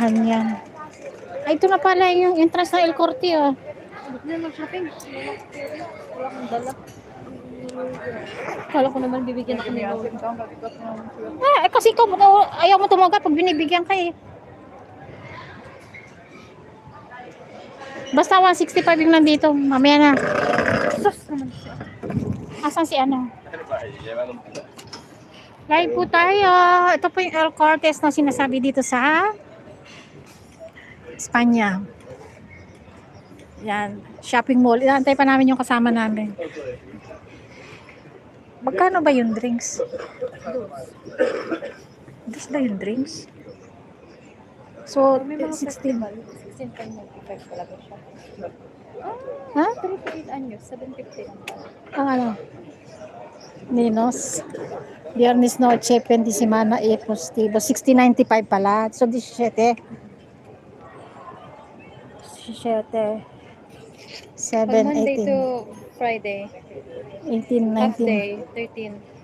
mahal niyan. Ay, ito na pala yung entrance ng El Corte, oh. Ba't na mag-shopping? Wala kang dala. Kala ko naman bibigyan ako ni Lolo. Kasi ikaw, ayaw mo tumagat pag binibigyan ka eh. Basta 165 yung nandito. Mamaya na. Sus naman siya. Asan si ano? Live po tayo. Ito po yung El Cortes na sinasabi dito sa Espanya. Yan. Shopping mall. Inaantay pa namin yung kasama namin. Magkano ba yung drinks? Dos ba yung drinks? So, May mga 16. festival. 16.95 talaga siya. Ha? 3 to 8 anyos. 750 lang pala. Ang ano? Ninos. Viernes noche, fin de semana e postivo. 16.95 pala. So, 17. 17. 7, Pag Monday 18. to Friday, 18, half 19. day, 13.